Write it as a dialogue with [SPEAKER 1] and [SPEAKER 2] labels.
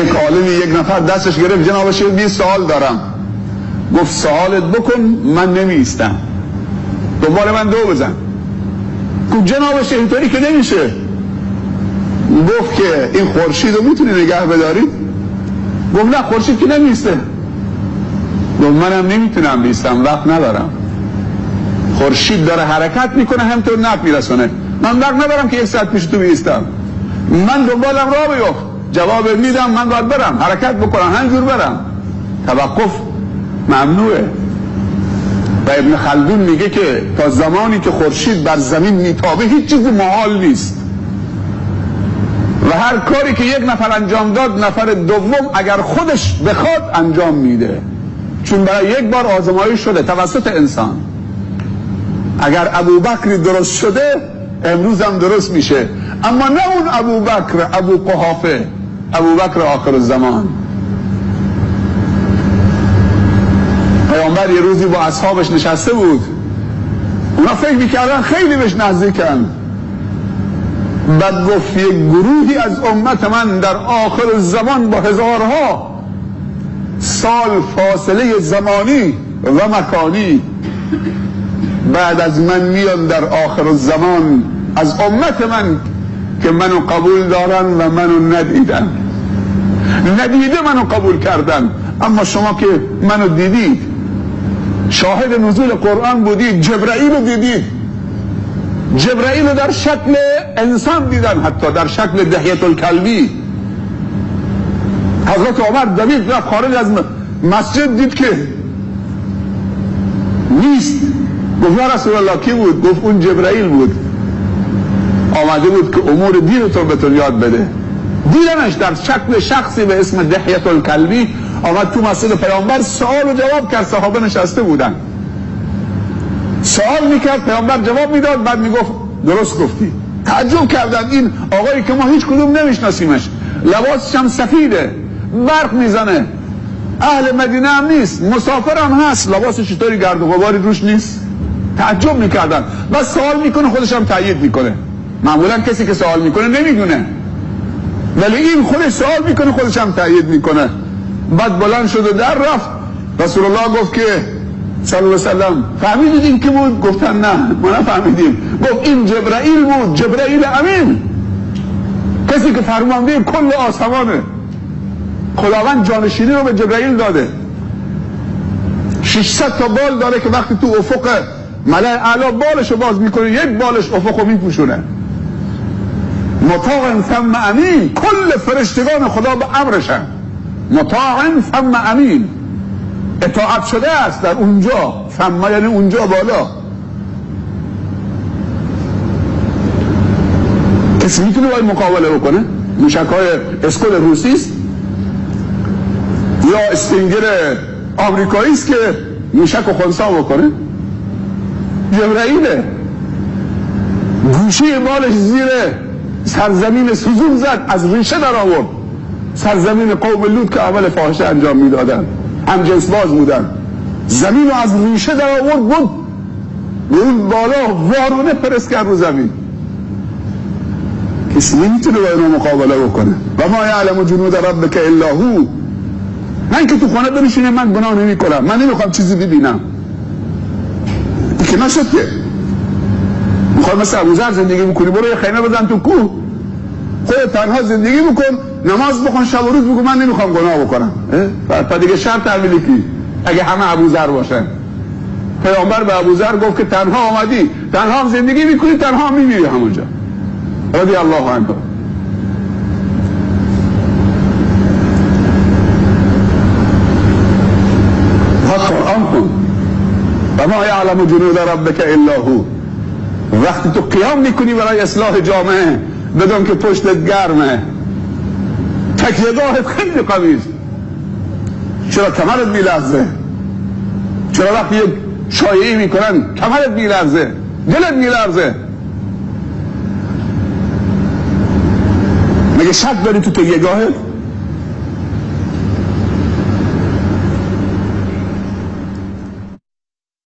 [SPEAKER 1] یک عالمی یک نفر دستش گرفت، جناب شیخ 20 سوال دارم. گفت سوالت بکن، من نمیستم، دنبال من دو بزن. گفت جناب شیخ اینطوری که نمیشه. گفت که این خورشید رو میتونی نگه بداری؟ گفت نه خورشید که نمیسته. گفت منم نمیتونم بیستم، وقت ندارم. خورشید داره حرکت میکنه، همطور نفع میرسونه، من وقت ندارم که 1 ساعت پیش تو بیستم. من دنبالم راه بیفت، جواب میدم، من باید برم حرکت بکنم، همینجور برم. توقف ممنوعه. و ابن خلدون میگه که تا زمانی که خورشید بر زمین میتابه هیچ چیز محال نیست و هر کاری که یک نفر انجام داد نفر دوم اگر خودش بخواد انجام میده، چون برای یک بار آزمایش شده توسط انسان. اگر ابوبکر درست شده امروز هم درست میشه، اما نه اون ابوبکر ابو قحافه، ابوبکر آخر الزمان. پیامبر یه روزی با اصحابش نشسته بود، اونا فکر میکردن خیلی بهش نزدیکن. بعد گفت یک گروهی از امت من در آخر الزمان با هزارها سال فاصله زمانی و مکانی بعد از من میان در آخر الزمان از امت من که منو قبول دارن و منو ندیدن. ندیده منو قبول کردن، اما شما که منو دیدید، شاهد نزول قرآن بودید، جبرائیل رو دیدید، جبرائیل رو در شکل انسان دیدن، حتی در شکل دحیة الکلبی. حضرت عمر دوید رفت خارج از مسجد، دید که نیست. گفت یا رسول الله کی بود؟ گفت اون جبرائیل بود، آمده بود که امور دینتون بهتون یاد بده. دیدنش در شکل شخصی به اسم دحیة الکلبی، آمد تو مسجد پیامبر سوال و جواب کرد. صحابه نشسته بودن، سوال میکرد، پیامبر جواب میداد، بعد میگفت درست گفتی. تعجب کردن، این آقایی که ما هیچ کدوم نمیشناسیمش، لباسش هم سفیده، برق میزنه، اهل مدینه هم نیست، مسافر هم هست، لباسش چطوری گرد و غباری روش نیست؟ تعجب میکردن. بس سوال میکنه، خودش هم تایید میکنه. معمولا کسی که سوال میکنه نمیدونه، ولی این خودش سوال میکنه، خودش هم تایید میکنه. بعد بلند شد و در رفت. رسول الله گفت که صلی الله علیه وسلم فهمیدید این که بود؟ گفتن نه ما نفهمیدیم. گفت این جبرائیل بود، جبرائیل امین، کسی که فرمانده کل آسمانه. خداوند جانشینی رو به جبرائیل داده. 600 تا بال داره که وقتی تو افق ملأ اعلی بالش رو باز میکنه، یک بالش افق رو میپوشونه. مطاع ثم امین، کل فرشتگان خدا به امرشن. مطاع ثم امین، اطاعت شده است در اونجا. ثم یعنی اونجا بالا. کسی میتونه باید مقابله بکنه؟ موشک‌های اسکول روسی است یا استینگر آمریکایی است که موشک و خنثی بکنه؟ جبرائیله. گوشه بالش زیر سرزمین سوزون زد، از ریشه در آورد. سرزمین قوم لوط که عمل فاحشه انجام میدادن، هم جنس باز بودن، زمین رو از ریشه در آورد، بود اون بالا وارونه پرست کرد رو زمین. کسی نمیتونه با اینا مقابله بکنه. و ما یعلم جنود ربک الا هو. من که تو خانه بنشینم، من گناه نمی کنم، من نمیخوام چیزی ببینم. این که نشد که میخوای مثل ابوذر زندگی بکنی، برو یه خیمه بزن تو کوه، خودت تنها زندگی بکن، نماز بخون، شب و روز بگو من نمیخوام گناه بکنم. بعد دیگه شرط تعمیلی کی؟ اگه همه ابوذر باشن. پیامبر به ابوذر گفت که تنها آمدی، تنها هم زندگی میکنی، تنها هم میمیری همونجا. رضی الله عنه. قرآن کن. و ما یعلم جنود ربک الا هو. وقتی تو قیام میکنی برای اصلاح جامعه، بدون که پشتت گرمه، تکیه‌گاهت خیلی قوی است. چرا کمرت میلرزه؟ چرا وقتی یک شایعی میکنن کمرت میلرزه، دلت میلرزه؟ مگه شک داری تو تکیه‌گاهت؟